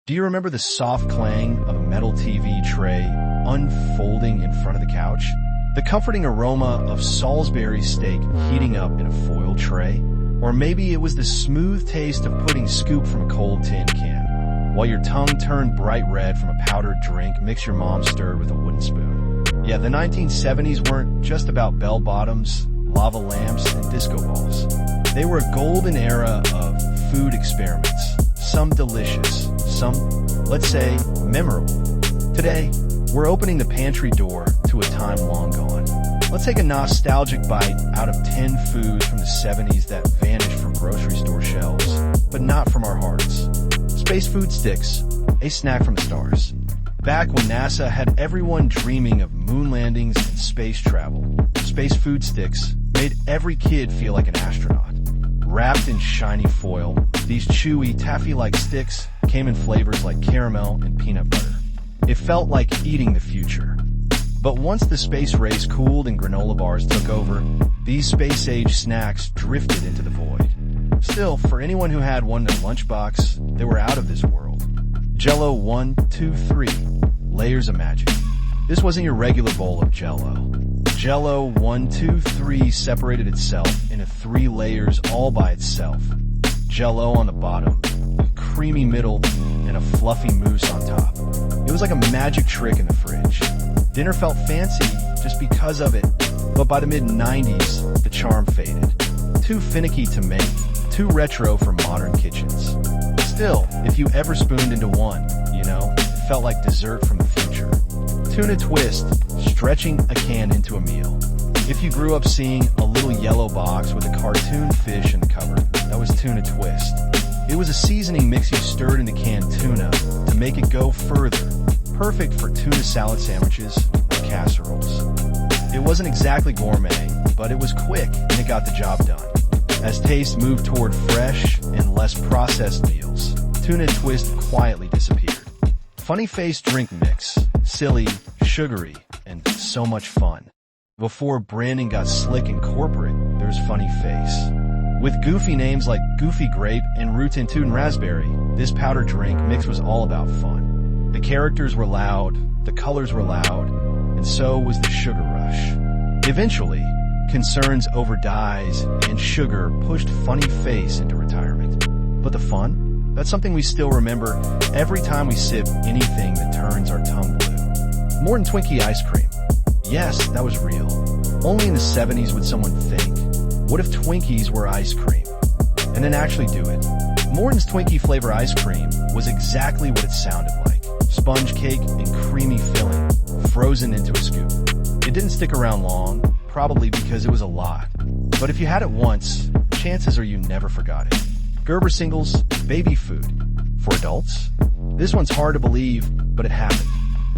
Do you remember the soft clang of a metal TV tray unfolding in front of the couch? The comforting aroma of Salisbury steak heating up in a foil tray? Or maybe it was the smooth taste of pudding scooped from a cold tin can, while your tongue turned bright red from a powdered drink mix your mom stirred with a wooden spoon. Yeah, the 1970s weren't just about bell-bottoms, lava lamps, and disco balls. They were a golden era of food experiments, some delicious, some, let's say, memorable. Today, we're opening the pantry door to a time long gone. Let's take a nostalgic bite out of 10 foods from the 70s that vanished from grocery store shelves, but not from our hearts. Space food sticks, a snack from the stars. Back when NASA had everyone dreaming of moon landings and space travel, space food sticks made every kid feel like an astronaut. Wrapped in shiny foil, these chewy, taffy-like sticks came in flavors like caramel and peanut butter. It felt like eating the future. But once the space race cooled and granola bars took over, these space-age snacks drifted into the void. Still, for anyone who had one in their lunchbox, they were out of this world. Jello 1, 2, 3. Layers of magic. This wasn't your regular bowl of Jello. Jello 1, 2, 3 separated itself into 3 layers all by itself. Jello on the bottom, a creamy middle, and a fluffy mousse on top. It was like a magic trick in the fridge. Dinner felt fancy just because of it, but by the mid-90s, the charm faded. Too finicky to make, too retro for modern kitchens. Still, if you ever spooned into one, it felt like dessert from the future. Tuna Twist, stretching a can into a meal. If you grew up seeing a little yellow box with a cartoon fish in the cover, that was Tuna Twist. It was a seasoning mix you stirred in the canned tuna to make it go further. Perfect for tuna salad sandwiches or casseroles. It wasn't exactly gourmet, but it was quick and it got the job done. As taste moved toward fresh and less processed meals, Tuna Twist quietly disappeared. Funny-faced drink mix, silly, sugary, and so much fun. Before branding got slick and corporate, there was Funny Face. With goofy names like Goofy Grape and Rootin' Tootin' Raspberry, this powder drink mix was all about fun. The characters were loud, the colors were loud, and so was the sugar rush. Eventually, concerns over dyes and sugar pushed Funny Face into retirement. But the fun? That's something we still remember every time we sip anything that turns our tongue blue. Morton Twinkie ice cream. Yes, that was real. Only in the 70s would someone think, what if Twinkies were ice cream? And then actually do it. Morton's Twinkie flavor ice cream was exactly what it sounded like. Sponge cake and creamy filling, frozen into a scoop. It didn't stick around long, probably because it was a lot. But if you had it once, chances are you never forgot it. Gerber singles, baby food. For adults? This one's hard to believe, but it happened.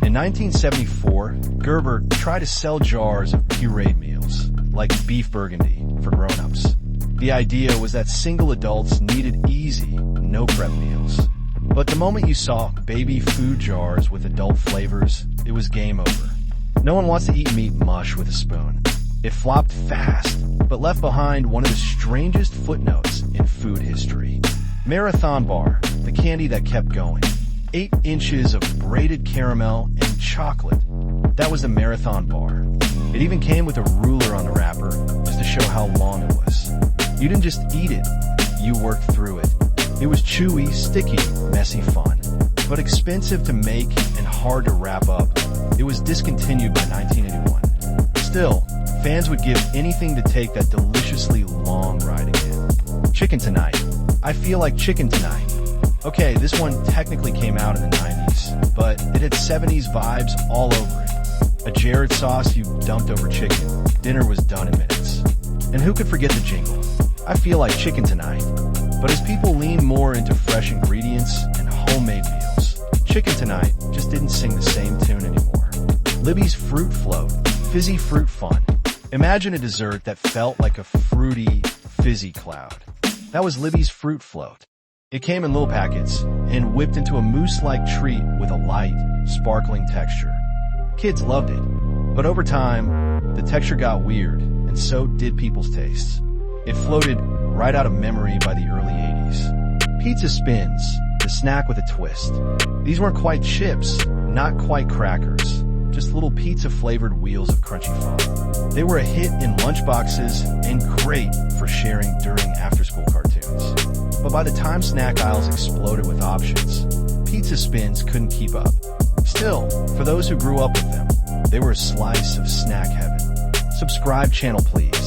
In 1974, Gerber tried to sell jars of pureed meals, like beef burgundy, for grown-ups. The idea was that single adults needed easy, no-prep meals. But the moment you saw baby food jars with adult flavors, it was game over. No one wants to eat meat mush with a spoon. It flopped fast, but left behind one of the strangest footnotes in food history. Marathon Bar, the candy that kept going. 8 inches of braided caramel and chocolate. That was the Marathon Bar. It even came with a ruler on the wrapper, just to show how long it was. You didn't just eat it, you worked through it. It was chewy, sticky, messy fun. But expensive to make and hard to wrap up. It was discontinued by 1981. Still, fans would give anything to take that deliciously long ride again. Chicken Tonight. I feel like Chicken Tonight. Okay, this one technically came out in the 90s, but it had 70s vibes all over it. A Jared sauce you dumped over chicken. Dinner was done in minutes. And who could forget the jingle? I feel like Chicken Tonight. But as people leaned more into fresh ingredients and homemade meals, Chicken Tonight just didn't sing the same tune anymore. Libby's Fruit Float. Fizzy fruit fun. Imagine a dessert that felt like a fruity, fizzy cloud. That was Libby's Fruit Float. It came in little packets and whipped into a mousse-like treat with a light, sparkling texture. Kids loved it, but over time, the texture got weird, and so did people's tastes. It floated right out of memory by the early 80s. Pizza Spins. the snack with a twist. These weren't quite chips, not quite crackers, just little pizza-flavored wheels of crunchy foam. They were a hit in lunchboxes and great for sharing during after-school cartoons. But by the time snack aisles exploded with options, pizza spins couldn't keep up. Still, for those who grew up with them, they were a slice of snack heaven. Subscribe channel, please.